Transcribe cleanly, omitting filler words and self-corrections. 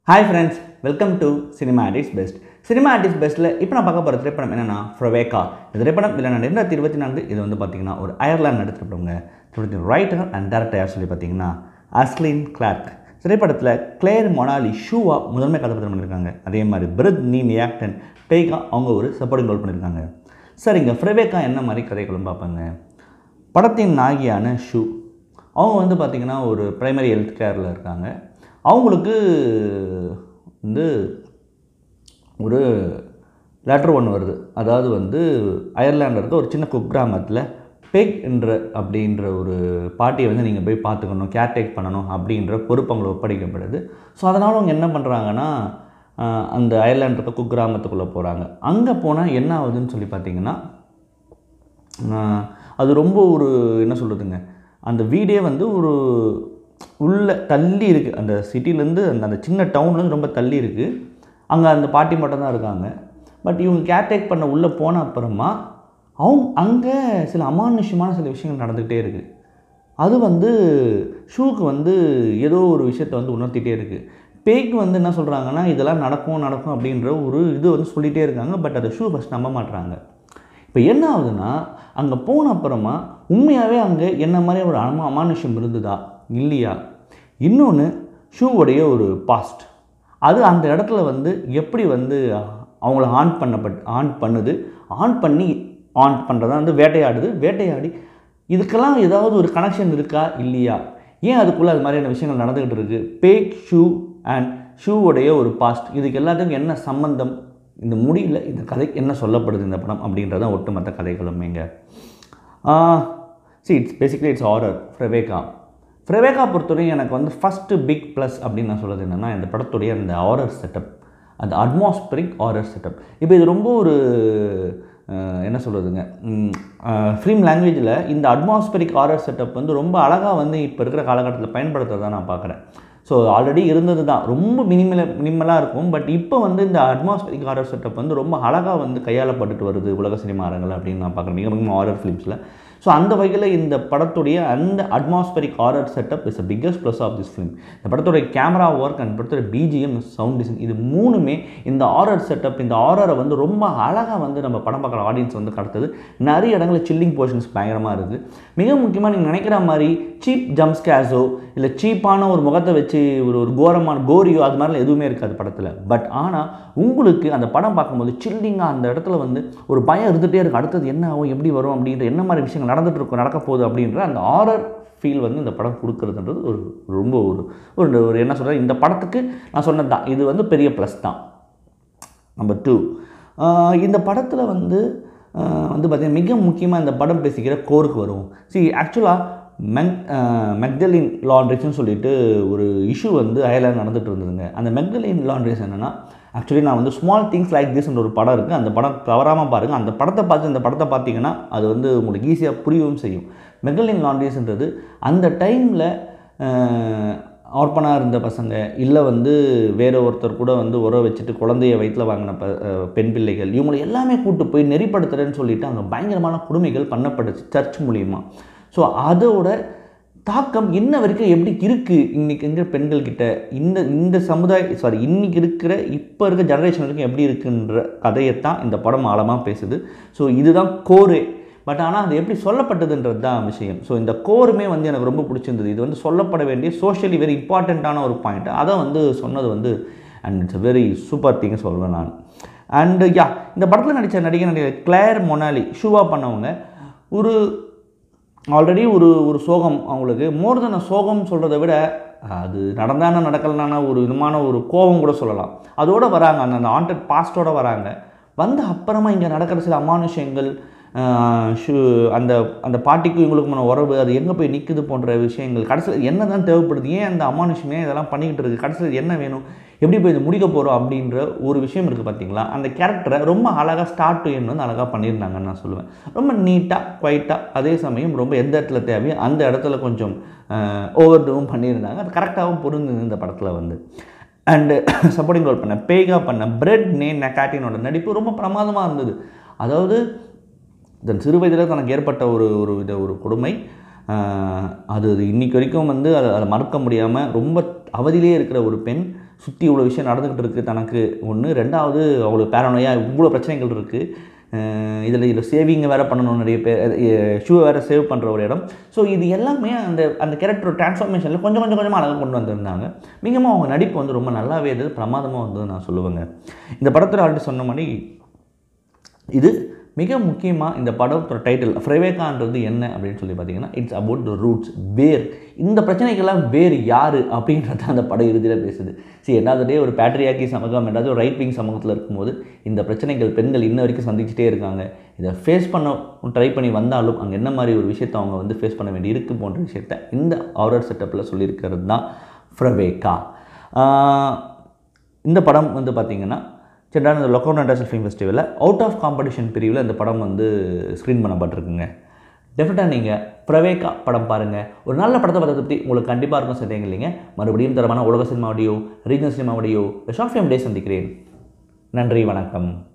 Hi friends, welcome to Cinema at its Best. Cinema at its Bestல இப்போ நான் பார்க்க போகிற திரைப்படம் என்னன்னா ஃப்ரெவேக்கா. இந்த திரைப்படம் இல்லை 2024 இது வந்து பார்த்தீங்கன்னா ஒரு அயர்லாந்து நடித்திருப்பவங்க ரைட்டர் அண்ட் டேரக்டர் யார் சொல்லி பார்த்தீங்கன்னா அஸ்லின் கிளார்க். திரைப்படத்தில் கிளேர் மொனாலி ஷூவா முதன்மை கதாபாத்திரம் பண்ணியிருக்காங்க. அதே மாதிரி பிரித் நீம் ஆக்டன் பேகா அவங்க ஒரு சப்போர்ட்டிங் ரோல் பண்ணியிருக்காங்க. சரிங்க, ஃப்ரெவேக்கா என்ன மாதிரி கதைகளும் பார்ப்பாங்க. படத்தின் நாயகியான ஷூ அவங்க வந்து பார்த்திங்கன்னா ஒரு ப்ரைமரி ஹெல்த் கேரில் இருக்காங்க. அவங்களுக்கு வந்து ஒரு லெட்டர் ஒன்று வருது. அதாவது வந்து அயர்லாண்டில் இருக்க ஒரு சின்ன குக்கிராமத்தில் பெக் அப்படின்ற ஒரு பாட்டியை வந்து நீங்கள் போய் பார்த்துக்கணும், கேர்டேக் பண்ணணும் அப்படின்ற பொறுப்பு அவங்களை ஒப்படைக்கப்படுது. ஸோ அதனால் அவங்க என்ன பண்ணுறாங்கன்னா அந்த அயர்லாண்டு இருக்க குக்கிராமத்துக்குள்ளே போகிறாங்க. அங்கே போனால் என்ன ஆகுதுன்னு சொல்லி பார்த்திங்கன்னா அது ரொம்ப ஒரு என்ன சொல்கிறதுங்க, அந்த வீடே வந்து ஒரு உள்ளே தள்ளி இருக்குது. அந்த சிட்டிலேருந்து அந்த சின்ன டவுன்லேருந்து ரொம்ப தள்ளி இருக்குது. அங்கே அந்த பாட்டி மட்டும் தான் இருக்காங்க. பட் இவங்க கேர்டேக் பண்ண உள்ளே போன அப்புறமா அங்கே சில அமானுஷ்யமான சில விஷயங்கள் நடந்துக்கிட்டே இருக்குது. அது வந்து ஷூக்கு வந்து ஏதோ ஒரு விஷயத்தை வந்து உணர்த்திட்டே இருக்குது. பேய்க்கு வந்து என்ன சொல்கிறாங்கன்னா இதெல்லாம் நடக்கும் அப்படின்ற ஒரு இது வந்து சொல்லிகிட்டே இருக்காங்க. பட் அதை ஷூ ஃபஸ்ட் நம்ப மாட்டுறாங்க. இப்போ என்ன ஆகுதுன்னா அங்கே போன அப்புறமா உண்மையாகவே அங்கே என்ன மாதிரி ஒரு அமானுஷ்யம் இருந்ததா இல்லையா, இன்னொன்று ஷூவோடைய ஒரு பாஸ்ட் அது அந்த இடத்துல வந்து எப்படி வந்து அவங்கள ஆன் பண்ணுது, ஆன் பண்ணுறதா வந்து வேட்டையாடி இதுக்கெல்லாம் ஏதாவது ஒரு கனெக்ஷன் இருக்கா இல்லையா, ஏன் அதுக்குள்ளே அது மாதிரியான விஷயங்கள் நடந்துக்கிட்டு இருக்குது, பேக் ஷூ அண்ட் ஷூவோடைய ஒரு பாஸ்ட் இதுக்கு எல்லாத்துக்கும் என்ன சம்பந்தம், இந்த முடியல இந்த கதைக்கு என்ன சொல்லப்படுது இந்த படம் அப்படின்றதான் ஒட்டுமொத்த கதைகளுமேங்க. It's basically it's horror. ஃப்ரெவேக்கா பொறுத்தவரையும் எனக்கு வந்து ஃபஸ்ட்டு பிக் ப்ளஸ் அப்படின்னு நான் சொல்கிறது என்னென்னா இந்த படத்துடைய அந்த ஹாரர் செட்டப், அந்த அட்மாஸ்பரிக் ஹாரர் செட்டப். இப்போ இது ரொம்ப ஒரு என்ன சொல்கிறதுங்க, ஃபிலிம் லாங்குவேஜில் இந்த அட்மாஸ்பரிக் ஹாரர் செட்டப் வந்து ரொம்ப அழகாக வந்து இப்போ இருக்கிற காலகட்டத்தில் பயன்படுத்துறதை நான் பார்க்குறேன். ஸோ ஆல்ரெடி இருந்தது தான், ரொம்ப மினிமலாக இருக்கும். பட் இப்போ வந்து இந்த அட்மாஸ்பரிக் ஹாரர் செட்டப் வந்து ரொம்ப அழகாக வந்து கையாளப்பட்டுட்டு வருது உலக சினிமா அரங்கில் அப்படின்னு நான் பார்க்குறேன், மிக ஹாரர் ஃபிலிம்ஸில். ஸோ அந்த வகையில் இந்த படத்துடைய அந்த atmospheric horror setup is the biggest plus of this film. இந்த படத்துடைய கேமரா ஒர்க் அண்ட் படத்துடைய பிஜிஎம், சவுண்ட் டிசைன், இது மூணுமே இந்த ஹாரர் செட்டப், இந்த ஹாரரை வந்து ரொம்ப அழகாக வந்து நம்ம படம் பார்க்குற ஆடியன்ஸ் வந்து கடத்துது. நிறைய இடங்களில் சில்லிங் போர்ஷன்ஸ் பயங்கரமாக இருக்குது. மிக முக்கியமாக நீங்கள் நினைக்கிற மாதிரி சீப் ஜம்ப்ஸ்கேர்ஸோ இல்லை சீப்பான ஒரு முகத்தை வச்சு ஒரு கோரியோ அது மாதிரிலாம் எதுவுமே இருக்காது படத்தில். பட் ஆனால் உங்களுக்கு அந்த படம் பார்க்கும்போது சில்லிங்காக அந்த இடத்துல வந்து ஒரு பயம் இருந்துகிட்டே இருக்குது. அடுத்தது என்ன ஆகும், எப்படி வரும் அப்படின்ற, என்ன மாதிரி விஷயங்கள் நடக்க போகுது அப்படின்ற அந்த ஹாரர் ஃபீல் வந்து இந்த படம் கொடுக்குறதுன்றது ஒரு ரொம்ப ஒரு என்ன சொல்கிறது, இந்த படத்துக்கு நான் சொன்னது தான், இது வந்து பெரிய ப்ளஸ் தான். நம்பர் 2, இந்த படத்தில் வந்து பார்த்திங்கன்னா மிக முக்கியமாக இந்த படம் பேசிக்கிற கோருக்கு வரும். ஆக்சுவலாக மெக்டலின் லாண்ட்ரிஸ்ன்னு சொல்லிட்டு ஒரு இஷ்யூ வந்து அயர்லாந்து நடந்துகிட்டு இருந்ததுங்க. அந்த மெக்டலின் லாண்ட்ரிஸ் என்னென்னா, ஆக்சுவலி நான் வந்து ஸ்மால் திங்ஸ் லைக் திஸ்ன்ற ஒரு படம் இருக்குது, அந்த படம் தவறாமல் பாருங்கள். அந்த படத்தை பார்த்து இந்த படத்தை பார்த்தீங்கன்னா அது வந்து உங்களுக்கு ஈஸியாக புரியவும் செய்யும். மெக்டலின் லாண்ட்ரிஸ்ன்றது அந்த டைமில் ஆர்பனாக இருந்த பசங்க, இல்லை வந்து வேறு ஒருத்தர் கூட வந்து உறவு வச்சுட்டு குழந்தைய வயிற்றில் வாங்கின பெண் பிள்ளைகள், இவங்களை எல்லாமே கூப்பிட்டு போய் நெறிப்படுத்துகிறேன்னு சொல்லிவிட்டு அங்கே பயங்கரமான கொடுமைகள் பண்ணப்பட்டுச்சு சர்ச் மூலிமா. ஸோ அதோட தாக்கம் இன்ன வரைக்கும் எப்படி இருக்குது இன்றைக்கி இருக்கிற பெண்கள்கிட்ட, இந்த இன்றைக்கி இருக்கிற இப்போ இருக்க ஜெனரேஷன் வரைக்கும் எப்படி இருக்குன்ற கதையைத்தான் இந்த படம் ஆழமாக பேசுது. ஸோ இதுதான் கோரே. பட் ஆனால் அது எப்படி சொல்லப்பட்டதுன்றது தான் விஷயம். ஸோ இந்த கோருமே வந்து எனக்கு ரொம்ப பிடிச்சிருந்தது. இது வந்து சொல்லப்பட வேண்டிய சோஷியலி வெரி இம்பார்ட்டண்ட்டான ஒரு பாயிண்ட். அதை வந்து சொன்னது வந்து and it's a very super thing சொல்வேன் நான். அண்டு இந்த படத்தில் நடித்த நடிகை கிளேர் மொனாலி ஷூவா பண்ணவங்க ஆல்ரெடி ஒரு சோகம், அவங்களுக்கு மோர் தென் சோகம் சொல்கிறத விட அது நடந்தானே நடக்கலனான ஒரு விதமான ஒரு கோபம் கூட சொல்லலாம். அதோடு வராங்க, அந்த ஹாண்டட் பாஸ்டோடு வராங்க. வந்த அப்புறமா இங்கே நடக்கிற சில அமானுஷங்கள், அந்த பாட்டிக்கும் இவங்களுக்குமான உறவு, அது எங்கே போய் நிற்குது போன்ற விஷயங்கள், கடைசியில் என்ன தான் தேவைப்படுது, ஏன் அந்த அமானுஷமே இதெல்லாம் பண்ணிக்கிட்டு இருக்குது, கடைசியில் என்ன வேணும், எப்படி போய் இது முடிக்க போகிறோம் அப்படின்ற ஒரு விஷயம் இருக்குது பார்த்தீங்களா. அந்த கேரக்டரை ரொம்ப அழகாக ஸ்டார்ட் டு எண்ட் வந்து அழகாக பண்ணியிருந்தாங்கன்னு நான் சொல்லுவேன். ரொம்ப நீட்டாக குவைட்டாக, அதே சமயம் ரொம்ப எந்த இடத்துல தேவையோ அந்த இடத்துல கொஞ்சம் ஓவர் டூவும் பண்ணியிருந்தாங்க. அது கரெக்டாகவும் பொருந்தது இந்த படத்தில் வந்து. அண்டு சப்போர்ட்டிங் ரோல் பண்ண பேகா பண்ண பிரெட் நெக்காட்டினோட நடிப்பு ரொம்ப பிரமாதமாக இருந்தது. அதாவது தன் சிறு வயதில் தனக்கு ஏற்பட்ட ஒரு கொடுமை, அது இன்றைக்கு வரைக்கும் வந்து அதை மறக்க முடியாமல் ரொம்ப அவதியிலே இருக்கிற ஒரு பெண். சுற்றி இவ்வளோ விஷயம் நடந்துக்கிட்டு இருக்குது தனக்கு ஒன்று, ரெண்டாவது அவங்களுக்கு பேரனோயா இவ்வளோ பிரச்சனைகள் இருக்குது, இதில் சேவிங்கை வேறு பண்ணணும், நிறைய பேர் ஷூவை வேறு சேவ் பண்ணுற ஒரு இடம். ஸோ இது எல்லாமே அந்த கேரக்டர் ட்ரான்ஸ்ஃபார்மேஷனில் கொஞ்சம் கொஞ்சமாக அழகாக கொண்டு வந்திருந்தாங்க. மிகவும் அவங்க நடிப்பு வந்து ரொம்ப நல்லாவே இருந்தது, பிரமாதமாக வந்து நான் சொல்லுவேங்க. இந்த படத்தில் ஆல்ரெடி சொன்ன மாதிரி இது மிக முக்கியமாக இந்த படத்தோட டைட்டில் ஃப்ரெவேகான்றது என்ன அப்படின்னு சொல்லி பார்த்தீங்கன்னா, இட்ஸ் அபவுட் த ரூட்ஸ், வேர். இந்த பிரச்சனைக்கெல்லாம் வேர் யார் அப்படின்றத அந்த படம் இறுதியில் பேசுது. சரி, என்னது ஒரு பேட்ரியாக்கி சமூகம், என்னது ஒரு ரைட் விங் சமூகத்தில் இருக்கும்போது இந்த பிரச்சனைகள் பெண்கள் இன்ன வரைக்கும் சந்திச்சுட்டே இருக்காங்க. இதை ஃபேஸ் பண்ண ட்ரை பண்ணி வந்தாலும் அங்கே என்ன மாதிரி ஒரு விஷயத்தை அவங்க வந்து ஃபேஸ் பண்ண வேண்டி இருக்குது போன்ற விஷயத்தை இந்த ஹாரர் செட்டப்பில் சொல்லியிருக்கிறது தான் ஃப்ரெவேகா. இந்த படம் வந்து பார்த்திங்கன்னா சென்றான இந்த லொக்கோ இன்டர்நேஷனல் ஃபிலிம் ஃபெஸ்டிவலில் அவுட் ஆஃப் காம்படிஷன் பிரிவில் இந்த படம் வந்து ஸ்க்ரீன் பண்ணப்பட்டிருக்குங்க. டெஃபினட்டாக நீங்கள் ஃப்ரெவேகா படம் பாருங்கள். ஒரு நல்ல படத்தை பற்றி உங்களுக்கு கண்டிப்பாக இருக்கும் சந்தேகம் இல்லைங்க. மறுபடியும் தரமான உலக cinema audio, regional cinema audio, short film டே சந்திக்கிறேன். நன்றி, வணக்கம்.